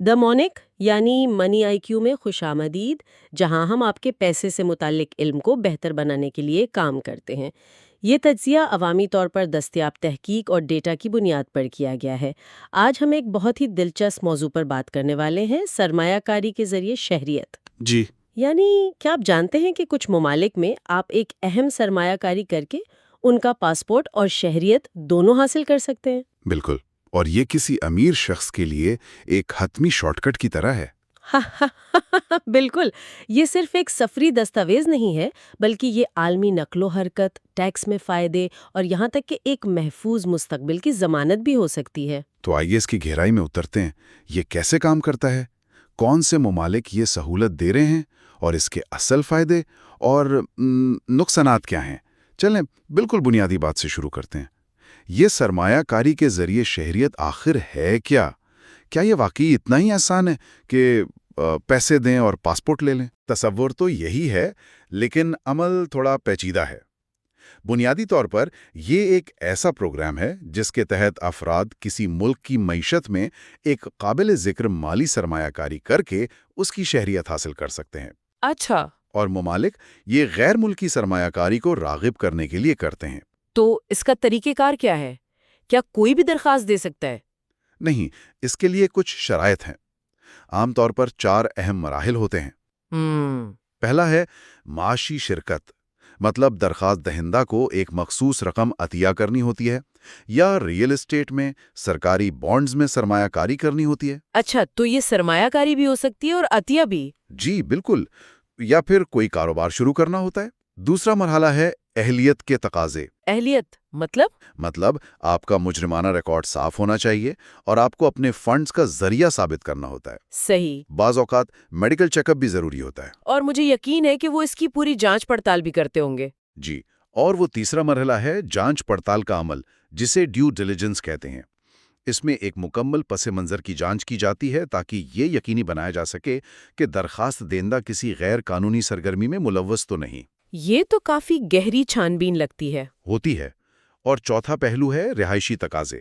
دا monk یعنی منی آئی کیو میں خوش آمدید، جہاں ہم آپ کے پیسے سے متعلق علم کو بہتر بنانے کے لیے کام کرتے ہیں۔ یہ تجزیہ عوامی طور پر دستیاب تحقیق اور ڈیٹا کی بنیاد پر کیا گیا ہے۔ آج ہم ایک بہت ہی دلچسپ موضوع پر بات کرنے والے ہیں، سرمایہ کاری کے ذریعے شہریت۔ جی یعنی کیا آپ جانتے ہیں کہ کچھ ممالک میں آپ ایک اہم سرمایہ کاری کر کے ان کا پاسپورٹ اور شہریت دونوں حاصل کر سکتے ہیں؟ بالکل، اور یہ کسی امیر شخص کے لیے ایک حتمی شارٹ کٹ کی طرح ہے۔ بالکل، یہ صرف ایک سفری دستاویز نہیں ہے، بلکہ یہ عالمی نقل و حرکت، ٹیکس میں فائدے اور یہاں تک کہ ایک محفوظ مستقبل کی ضمانت بھی ہو سکتی ہے۔ تو آئیے اس کی گہرائی میں اترتے ہیں۔ یہ کیسے کام کرتا ہے؟ کون سے ممالک یہ سہولت دے رہے ہیں؟ اور اس کے اصل فائدے اور نقصانات کیا ہیں؟ چلیں بالکل بنیادی بات سے شروع کرتے ہیں۔ یہ سرمایہ کاری کے ذریعے شہریت آخر ہے کیا؟ کیا یہ واقعی اتنا ہی آسان ہے کہ پیسے دیں اور پاسپورٹ لے لیں؟ تصور تو یہی ہے، لیکن عمل تھوڑا پیچیدہ ہے۔ بنیادی طور پر یہ ایک ایسا پروگرام ہے جس کے تحت افراد کسی ملک کی معیشت میں ایک قابل ذکر مالی سرمایہ کاری کر کے اس کی شہریت حاصل کر سکتے ہیں۔ اچھا، اور ممالک یہ غیر ملکی سرمایہ کاری کو راغب کرنے کے لیے کرتے ہیں۔ تو اس کا طریقہ کار کیا ہے؟ کیا کوئی بھی درخواست دے سکتا ہے؟ نہیں، اس کے لیے کچھ شرائط ہیں۔ عام طور پر 4 اہم مراحل ہوتے ہیں۔ پہلا ہے معاشی شرکت، مطلب درخواست دہندہ کو ایک مخصوص رقم عطیہ کرنی ہوتی ہے، یا ریئل اسٹیٹ میں، سرکاری بانڈز میں سرمایہ کاری کرنی ہوتی ہے۔ اچھا، تو یہ سرمایہ کاری بھی ہو سکتی ہے اور عطیہ بھی؟ جی بالکل، یا پھر کوئی کاروبار شروع کرنا ہوتا ہے۔ دوسرا مرحلہ ہے اہلیت کے تقاضے۔ اہلیت مطلب آپ کا مجرمانہ ریکارڈ صاف ہونا چاہیے اور آپ کو اپنے فنڈز کا ذریعہ ثابت کرنا ہوتا ہے۔ صحیح۔ بعض اوقات میڈیکل چیک اپ بھی ضروری ہوتا ہے۔ اور مجھے یقین ہے کہ وہ اس کی پوری جانچ پڑتال بھی کرتے ہوں گے۔ جی، اور وہ تیسرا مرحلہ ہے جانچ پڑتال کا عمل، جسے ڈیو ڈیلیجنس کہتے ہیں۔ اس میں ایک مکمل پس منظر کی جانچ کی جاتی ہے تاکہ یہ یقینی بنایا جا سکے کہ درخواست دہندہ کسی غیر قانونی سرگرمی میں ملوث تو نہیں۔ یہ تو کافی گہری چھان بین لگتی ہے۔ ہوتی ہے۔ اور چوتھا پہلو ہے رہائشی تقاضے،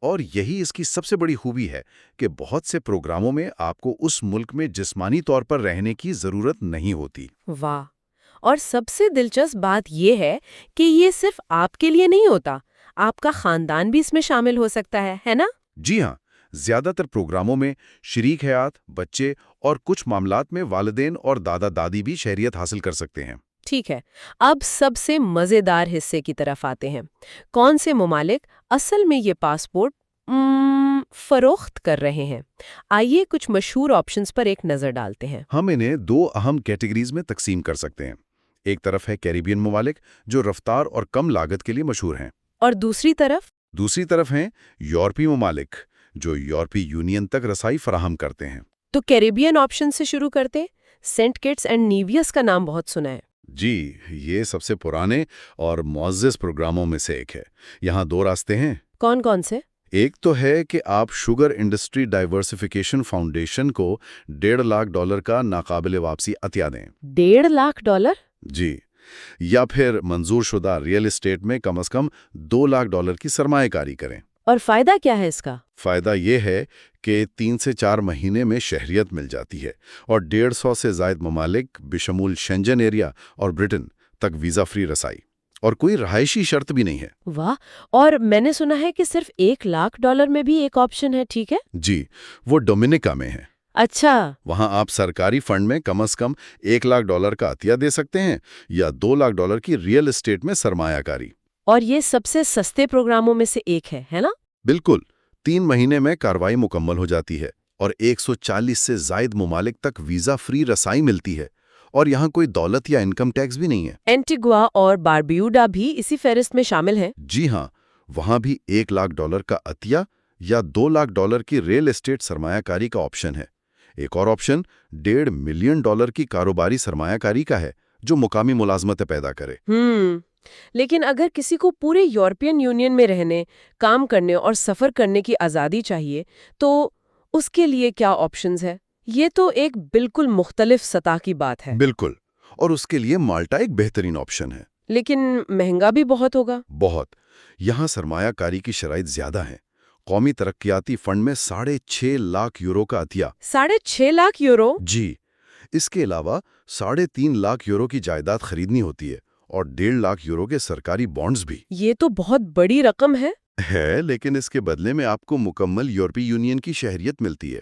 اور یہی اس کی سب سے بڑی خوبی ہے کہ بہت سے پروگراموں میں آپ کو اس ملک میں جسمانی طور پر رہنے کی ضرورت نہیں ہوتی۔ واہ، اور سب سے دلچسپ بات یہ ہے کہ یہ صرف آپ کے لیے نہیں ہوتا، آپ کا خاندان بھی اس میں شامل ہو سکتا ہے نا؟ جی ہاں، زیادہ تر پروگراموں میں شریک حیات، بچے اور کچھ معاملات میں والدین اور دادا دادی بھی شہریت حاصل کر سکتے ہیں۔ ٹھیک ہے، اب سب سے مزیدار حصے کی طرف آتے ہیں۔ کون سے ممالک اصل میں یہ پاسپورٹ فروخت کر رہے ہیں؟ آئیے کچھ مشہور آپشنز پر ایک نظر ڈالتے ہیں۔ ہم انہیں 2 اہم کیٹیگریز میں تقسیم کر سکتے ہیں۔ ایک طرف ہے کیریبین ممالک، جو رفتار اور کم لاگت کے لیے مشہور ہیں۔ اور دوسری طرف ہیں یورپی ممالک، جو یورپی یونین تک رسائی فراہم کرتے ہیں۔ تو کیریبین آپشن سے شروع کرتے۔ سینٹ کٹس اینڈ نیویس کا نام بہت سنا ہے۔ جی، یہ سب سے پرانے اور معزز پروگراموں میں سے ایک ہے۔ یہاں 2 راستے ہیں۔ کون کون سے؟ ایک تو ہے کہ آپ شوگر انڈسٹری ڈائیورسفیکیشن فاؤنڈیشن کو $1.5 لاکھ کا ناقابل واپسی عطیہ دیں۔ $1.5 لاکھ؟ جی، یا پھر منظور شدہ ریئل اسٹیٹ میں کم از کم $2 لاکھ کی سرمایہ کاری کریں۔ اور فائدہ کیا ہے اس کا؟ فائدہ یہ ہے کہ 3 سے 4 مہینے میں شہریت مل جاتی ہے، اور 150 سے زائد ممالک بشمول شنجن ایریا اور برٹن تک ویزا فری رسائی، اور کوئی رہائشی شرط بھی نہیں ہے۔ واہ، اور میں نے سنا ہے کہ صرف $1 لاکھ میں بھی ایک آپشن ہے، ٹھیک ہے؟ جی، وہ ڈومینیکا میں ہے۔ اچھا، وہاں آپ سرکاری فنڈ میں کم از کم $1 لاکھ کا عطیہ دے سکتے ہیں، یا $2 لاکھ کی ریئل اسٹیٹ میں سرمایہ کاری۔ اور یہ سب سے سستے پروگراموں میں سے ایک ہے نا؟ بالکل، 3 مہینے میں کارروائی مکمل ہو جاتی ہے، اور 140 سے زائد ممالک تک ویزا فری رسائی ملتی ہے، اور یہاں کوئی دولت یا انکم ٹیکس بھی نہیں ہے۔ اینٹیگوا اور باربیوڈا بھی اسی فہرست میں شامل ہیں؟ جی ہاں، وہاں بھی $1 لاکھ کا عطیہ یا $2 لاکھ کی ریئل اسٹیٹ سرمایہ کاری کا آپشن ہے۔ ایک اور آپشن $1.5 ملین کی کاروباری سرمایہ کاری کا ہے، جو مقامی ملازمتیں پیدا کرے۔ لیکن اگر کسی کو پورے یورپین یونین میں رہنے، کام کرنے اور سفر کرنے کی آزادی چاہیے، تو اس کے لیے کیا آپشنز ہے؟ یہ تو ایک بالکل مختلف سطح کی بات ہے۔ بالکل، اور اس کے لیے مالٹا ایک بہترین آپشن ہے۔ لیکن مہنگا بھی بہت ہوگا۔ بہت۔ یہاں سرمایہ کاری کی شرائط زیادہ ہیں۔ قومی ترقیاتی فنڈ میں 6.5 لاکھ یورو کا عطیہ۔ 6.5 لاکھ یورو؟ جی، اس کے علاوہ 3.5 لاکھ یورو کی جائیداد خریدنی ہوتی ہے اور 1.5 لاکھ یورو کے سرکاری بانڈز بھی۔ یہ تو بہت بڑی رقم ہے۔ لیکن اس کے بدلے میں آپ کو مکمل یورپی یونین کی شہریت ملتی ہے۔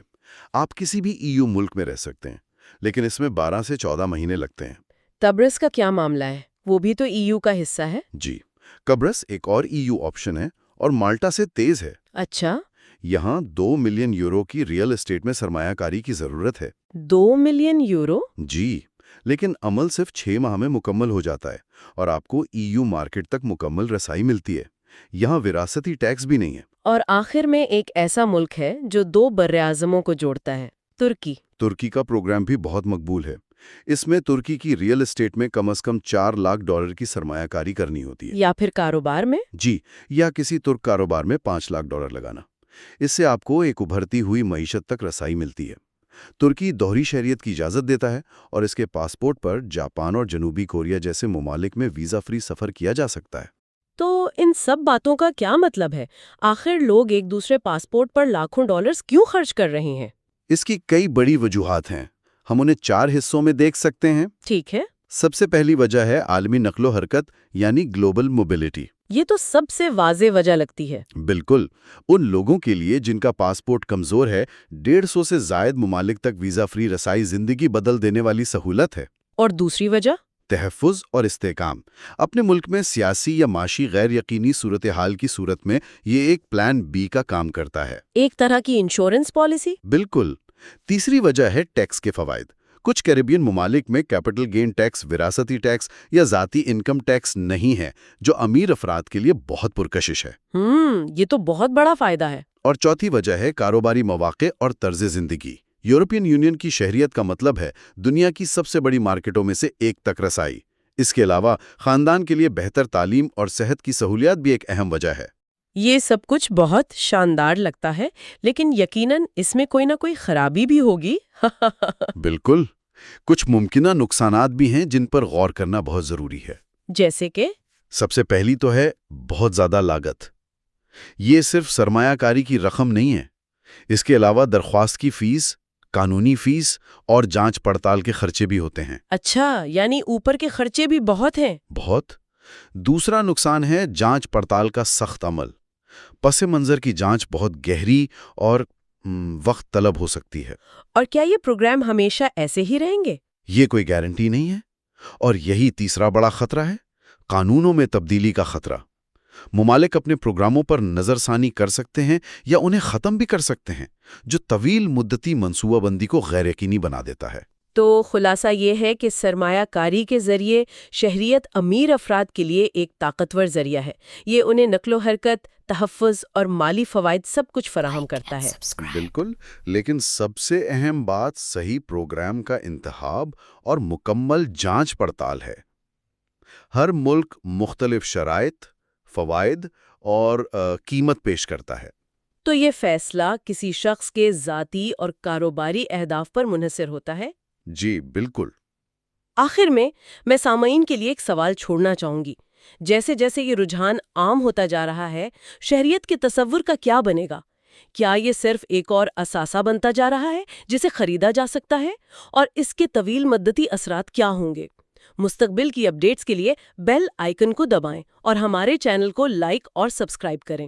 آپ کسی بھی EU ملک میں رہ سکتے ہیں، لیکن اس میں 12 سے 14 مہینے لگتے ہیں۔ قبرص کا کیا معاملہ ہے؟ وہ بھی تو EU کا حصہ ہے؟ جی، قبرص ایک اور EU آپشن ہے اور مالٹا سے تیز ہے۔ اچھا، یہاں 2 ملین یورو کی ریئل اسٹیٹ میں سرمایہ کاری کی ضرورت ہے۔ 2 ملین یورو؟ جی، لیکن عمل صرف 6 ماہ میں مکمل ہو جاتا ہے اور آپ کو EU مارکیٹ تک مکمل رسائی ملتی ہے۔ یہاں وراثتی ٹیکس بھی نہیں ہے۔ اور آخر میں ایک ایسا ملک ہے جو 2 براعظموں کو جوڑتا ہے، ترکی۔ ترکی کا پروگرام بھی بہت مقبول ہے۔ اس میں ترکی کی ریئل اسٹیٹ میں کم از کم $4 لاکھ کی سرمایہ کاری کرنی ہوتی ہے۔ یا پھر کاروبار میں؟ جی، یا کسی ترک کاروبار میں $5 لاکھ لگانا۔ اس سے آپ کو ایک ابھرتی ہوئی معیشت تک رسائی ملتی ہے۔ ترکی دوہری شہریت کی اجازت دیتا ہے اور اس کے پاسپورٹ پر جاپان اور جنوبی کوریا جیسے ممالک میں ویزا فری سفر کیا جا سکتا ہے۔ تو ان سب باتوں کا کیا مطلب ہے؟ آخر لوگ ایک دوسرے پاسپورٹ پر لاکھوں ڈالرز کیوں خرچ کر رہے ہیں؟ اس کی کئی بڑی وجوہات ہیں، ہم انہیں 4 حصوں میں دیکھ سکتے ہیں۔ ٹھیک ہے۔ سب سے پہلی وجہ ہے عالمی نقل و حرکت یعنی گلوبل موبیلٹی۔ یہ تو سب سے واضح وجہ لگتی ہے۔ بالکل، ان لوگوں کے لیے جن کا پاسپورٹ کمزور ہے، 150 سے زائد ممالک تک ویزا فری رسائی زندگی بدل دینے والی سہولت ہے۔ اور دوسری وجہ؟ تحفظ اور استحکام۔ اپنے ملک میں سیاسی یا معاشی غیر یقینی صورتحال کی صورت میں یہ ایک پلان بی کا کام کرتا ہے۔ ایک طرح کی انشورنس پالیسی؟ بالکل۔ تیسری وجہ ہے ٹیکس کے فوائد۔ کچھ کیریبین ممالک میں کیپٹل گین ٹیکس، وراثتی ٹیکس یا ذاتی انکم ٹیکس نہیں ہے، جو امیر افراد کے لیے بہت پرکشش ہے۔ یہ تو بہت بڑا فائدہ ہے۔ اور چوتھی وجہ ہے کاروباری مواقع اور طرز زندگی۔ یورپین یونین کی شہریت کا مطلب ہے دنیا کی سب سے بڑی مارکیٹوں میں سے ایک تک رسائی۔ اس کے علاوہ خاندان کے لیے بہتر تعلیم اور صحت کی سہولیات بھی ایک اہم وجہ ہے۔ یہ سب کچھ بہت شاندار لگتا ہے، لیکن یقیناً اس میں کوئی نہ کوئی خرابی بھی ہوگی۔ بالکل، کچھ ممکنہ نقصانات بھی ہیں جن پر غور کرنا بہت ضروری ہے۔ جیسے کہ؟ سب سے پہلی تو ہے بہت زیادہ لاگت۔ یہ صرف سرمایہ کاری کی رقم نہیں ہے، اس کے علاوہ درخواست کی فیس، قانونی فیس اور جانچ پڑتال کے خرچے بھی ہوتے ہیں۔ اچھا، یعنی اوپر کے خرچے بھی بہت ہیں۔ بہت۔ دوسرا نقصان ہے جانچ پڑتال کا سخت عمل۔ پس منظر کی جانچ بہت گہری اور وقت طلب ہو سکتی ہے۔ اور کیا یہ پروگرام ہمیشہ ایسے ہی رہیں گے؟ یہ کوئی گارنٹی نہیں ہے، اور یہی تیسرا بڑا خطرہ ہے، قانونوں میں تبدیلی کا خطرہ۔ ممالک اپنے پروگراموں پر نظر ثانی کر سکتے ہیں یا انہیں ختم بھی کر سکتے ہیں، جو طویل مدتی منصوبہ بندی کو غیر یقینی بنا دیتا ہے۔ تو خلاصہ یہ ہے کہ سرمایہ کاری کے ذریعے شہریت امیر افراد کے لیے ایک طاقتور ذریعہ ہے۔ یہ انہیں نقل و حرکت، تحفظ اور مالی فوائد سب کچھ فراہم کرتا ہے۔ بالکل، لیکن سب سے اہم بات صحیح پروگرام کا انتخاب اور مکمل جانچ پڑتال ہے۔ ہر ملک مختلف شرائط، فوائد اور قیمت پیش کرتا ہے۔ تو یہ فیصلہ کسی شخص کے ذاتی اور کاروباری اہداف پر منحصر ہوتا ہے؟ جی بالکل۔ آخر میں سامعین کے لیے ایک سوال چھوڑنا چاہوں گی۔ جیسے جیسے یہ رجحان عام ہوتا جا رہا ہے، شہریت کے تصور کا کیا بنے گا؟ کیا یہ صرف ایک اور اثاثہ بنتا جا رہا ہے جسے خریدا جا سکتا ہے؟ اور اس کے طویل مدتی اثرات کیا ہوں گے؟ مستقبل کی اپڈیٹس کے لیے بیل آئیکن کو دبائیں اور ہمارے چینل کو لائک اور سبسکرائب کریں۔